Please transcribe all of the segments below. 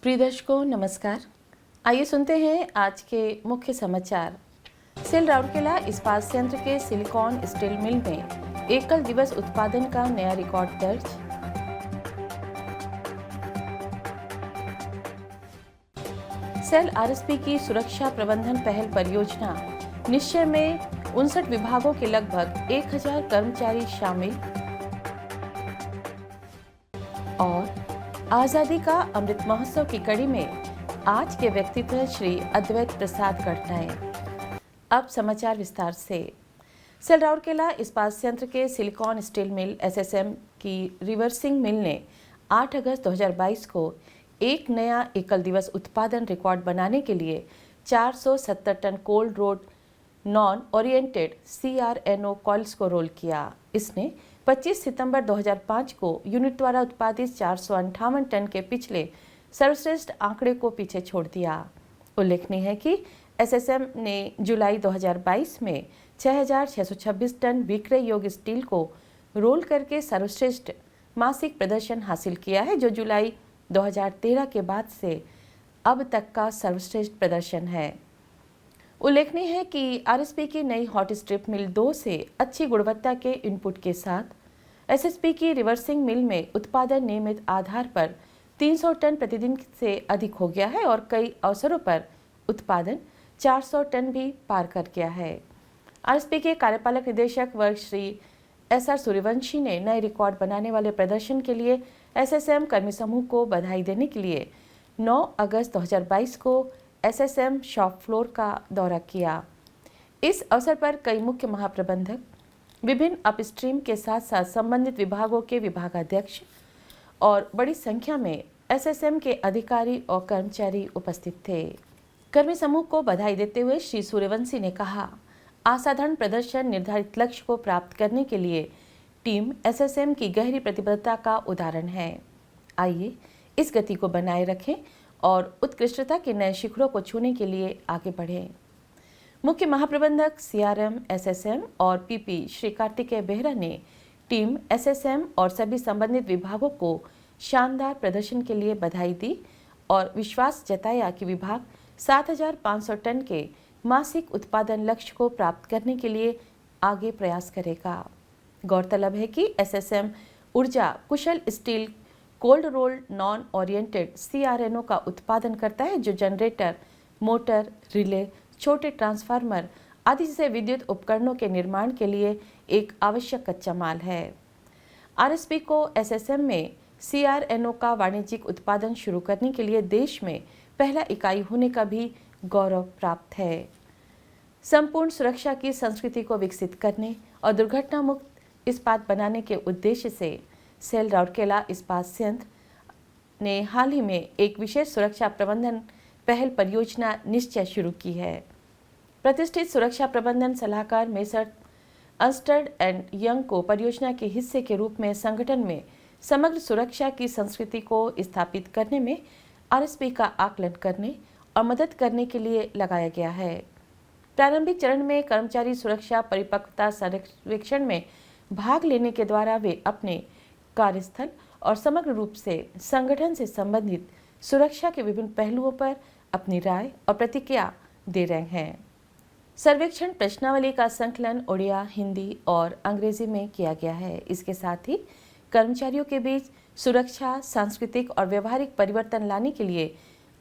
प्रिय दर्शकों नमस्कार। आइए सुनते हैं आज के मुख्य समाचार। सेल राउरकेला इस्पात संयंत्र के सिलिकॉन स्टील मिल में एकल दिवस उत्पादन का नया रिकॉर्ड दर्ज। सेल आरएसपी की सुरक्षा प्रबंधन पहल परियोजना निश्चय में 59 विभागों के लगभग 1000 कर्मचारी शामिल। और आजादी का अमृत महोत्सव की कड़ी में आज के व्यक्तित्व श्री अद्वैत प्रसाद गढ़नाए। अब समाचार विस्तार से। सेल राउरकेला इस्पात संयंत्र के सिलिकॉन स्टील मिल एसएसएम की रिवर्सिंग मिल ने 8 अगस्त 2022 को एक नया एकल दिवस उत्पादन रिकॉर्ड बनाने के लिए 470 tonne cold rolled non oriented CRNO coils को रोल किया। इसने 25 सितंबर 2005 को यूनिट द्वारा उत्पादित 458 टन के पिछले सर्वश्रेष्ठ आंकड़े को पीछे छोड़ दिया। उल्लेखनीय है कि एसएसएम ने जुलाई 2022 में 6626 टन विक्रय योग्य स्टील को रोल करके सर्वश्रेष्ठ मासिक प्रदर्शन हासिल किया है, जो जुलाई 2013 के बाद से अब तक का सर्वश्रेष्ठ प्रदर्शन है। उल्लेखनीय है कि आरएसपी की नई हॉट स्ट्रिप मिल 2 से अच्छी गुणवत्ता के इनपुट के साथ एसएसपी की रिवर्सिंग मिल में उत्पादन नियमित आधार पर 300 टन प्रतिदिन से अधिक हो गया है और कई अवसरों पर उत्पादन 400 टन भी पार कर गया है। आरएसपी के कार्यपालक निदेशक वर्ग श्री SR सूर्यवंशी ने नए रिकॉर्ड बनाने वाले प्रदर्शन के लिए एसएसएम कर्मी समूह को बधाई देने के लिए 9 अगस्त 2022 को एसएसएम शॉप फ्लोर का दौरा किया। इस अवसर पर कई मुख्य महाप्रबंधक, विभिन्न अपस्ट्रीम के साथ साथ संबंधित विभागों के विभागाध्यक्ष और बड़ी संख्या में एसएसएम के अधिकारी और कर्मचारी उपस्थित थे। कर्मी समूह को बधाई देते हुए श्री सूर्यवंशी ने कहा, असाधारण प्रदर्शन निर्धारित लक्ष्य को प्राप्त करने के लिए टीम एसएसएम की गहरी प्रतिबद्धता का उदाहरण है। आइए इस गति को बनाए रखें और उत्कृष्टता के नए शिखरों को छूने के लिए आगे बढ़ें। मुख्य महाप्रबंधक CRM SSM और PP श्री कार्तिकेय बेहरा ने टीम SSM और सभी संबंधित विभागों को शानदार प्रदर्शन के लिए बधाई दी और विश्वास जताया कि विभाग 7500 टन के मासिक उत्पादन लक्ष्य को प्राप्त करने के लिए आगे प्रयास करेगा। गौरतलब है कि SSM ऊर्जा कुशल steel cold rolled non oriented CRNO का उत्पादन करता है, जो जनरेटर, मोटर, रिले, छोटे ट्रांसफार्मर आदि से विद्युत उपकरणों के निर्माण के लिए एक आवश्यक कच्चा माल है। आरएसपी को एसएसएम में CRNO का वाणिज्यिक उत्पादन शुरू करने के लिए देश में पहला इकाई होने का भी गौरव प्राप्त है। संपूर्ण सुरक्षा की संस्कृति को विकसित करने और दुर्घटना मुक्त इस्पात बनाने के उद्देश्य से सेल राउरकेला इस्पात संयंत्र ने हाल ही में एक विशेष सुरक्षा प्रबंधन पहल परियोजना निश्चय शुरू की है। प्रतिष्ठित सुरक्षा प्रबंधन सलाहकार मेसर अर्न्स्ट एंड यंग को परियोजना के हिस्से के रूप में संगठन में समग्र सुरक्षा की संस्कृति को स्थापित करने में आरएसपी का आकलन करने और मदद करने के लिए लगाया गया है। प्रारंभिक चरण में कर्मचारी सुरक्षा परिपक्वता सर्वेक्षण में भाग लेने के द्वारा वे अपने कार्यस्थल और समग्र रूप से संगठन से संबंधित सुरक्षा के विभिन्न पहलुओं पर अपनी राय और प्रतिक्रिया दे रहे हैं। सर्वेक्षण प्रश्नावली का संकलन उड़िया, हिंदी और अंग्रेजी में किया गया है। इसके साथ ही कर्मचारियों के बीच सुरक्षा, सांस्कृतिक और व्यवहारिक परिवर्तन लाने के लिए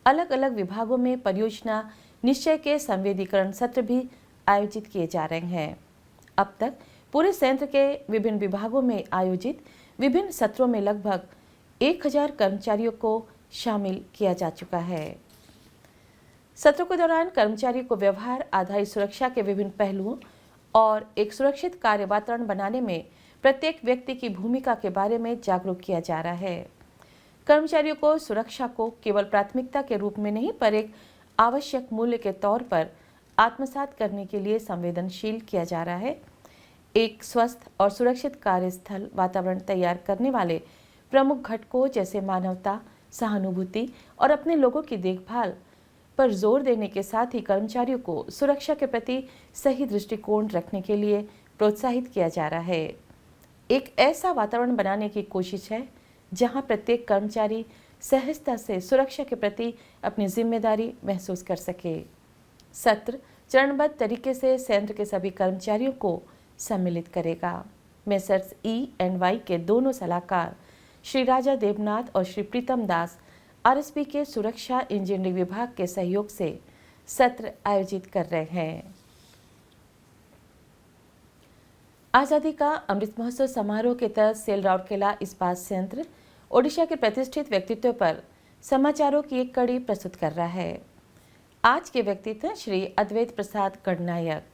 अलग अलग विभागों में परियोजना निश्चय के संवेदीकरण सत्र भी आयोजित किए जा रहे हैं। अब तक पूरे संयंत्र के विभिन्न विभागों में आयोजित विभिन्न सत्रों में लगभग 1000 कर्मचारियों को शामिल किया जा चुका है। सत्रों के दौरान कर्मचारी को व्यवहार आधारित सुरक्षा के विभिन्न पहलुओं और एक सुरक्षित कार्य वातावरण बनाने में प्रत्येक व्यक्ति की भूमिका के बारे में जागरूक किया जा रहा है। कर्मचारियों को सुरक्षा को केवल प्राथमिकता के रूप में नहीं, पर एक आवश्यक मूल्य के तौर पर आत्मसात करने के लिए संवेदनशील किया जा रहा है। एक स्वस्थ और सुरक्षित कार्यस्थल वातावरण तैयार करने वाले प्रमुख घटकों जैसे मानवता, सहानुभूति और अपने लोगों की देखभाल पर जोर देने के साथ ही कर्मचारियों को सुरक्षा के प्रति सही दृष्टिकोण रखने के लिए प्रोत्साहित किया जा रहा है। एक ऐसा वातावरण बनाने की कोशिश है जहां प्रत्येक कर्मचारी सहजता से सुरक्षा के प्रति अपनी जिम्मेदारी महसूस कर सके। सत्र चरणबद्ध तरीके से संयंत्र के सभी कर्मचारियों को सम्मिलित करेगा। मेसर्स E&Y के दोनों सलाहकार श्री राजा देवनाथ और श्री प्रीतम दास RSP के सुरक्षा इंजीनियरिंग विभाग के सहयोग से सत्र आयोजित कर रहे हैं। आज़ादी का अमृत महोत्सव समारोह के तहत सेल राउरकेला इस्पात संयंत्र ओडिशा के प्रतिष्ठित व्यक्तित्व पर समाचारों की एक कड़ी प्रस्तुत कर रहा है। आज के व्यक्तित्व श्री अद्वैत प्रसाद गणनायक।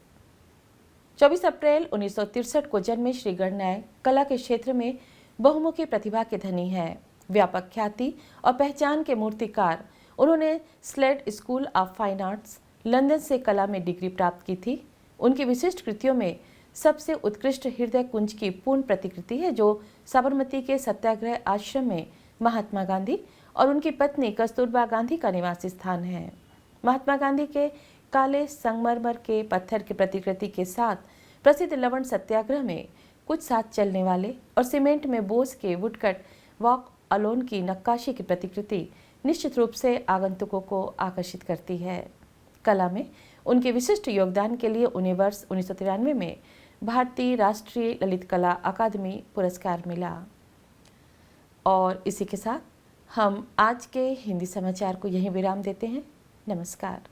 24 अप्रैल 1963 को जन्मे श्री गणनायक कला के क्षेत्र में बहुमुखी प्रतिभा के धनी हैं। व्यापक ख्याति और पहचान के मूर्तिकार, उन्होंने Slade school of fine arts London से कला में डिग्री प्राप्त की थी। उनकी विशिष्ट कृतियों में सबसे उत्कृष्ट हृदय कुंज की पूर्ण प्रतिकृति है, जो साबरमती के सत्याग्रह आश्रम में महात्मा गांधी और उनकी पत्नी कस्तूरबा गांधी का निवास स्थान है। महात्मा गांधी के काले संगमरमर के पत्थर की प्रतिकृति के साथ प्रसिद्ध लवण सत्याग्रह में कुछ साथ चलने वाले और सीमेंट में बोस के वुडकट वॉक अलोन की नक्काशी की प्रतिकृति निश्चित रूप से आगंतुकों को आकर्षित करती है। कला में उनके विशिष्ट योगदान के लिए उन्हें वर्ष 1993 में भारतीय राष्ट्रीय ललित कला अकादमी पुरस्कार मिला। और इसी के साथ हम आज के हिंदी समाचार को यहीं विराम देते हैं। नमस्कार।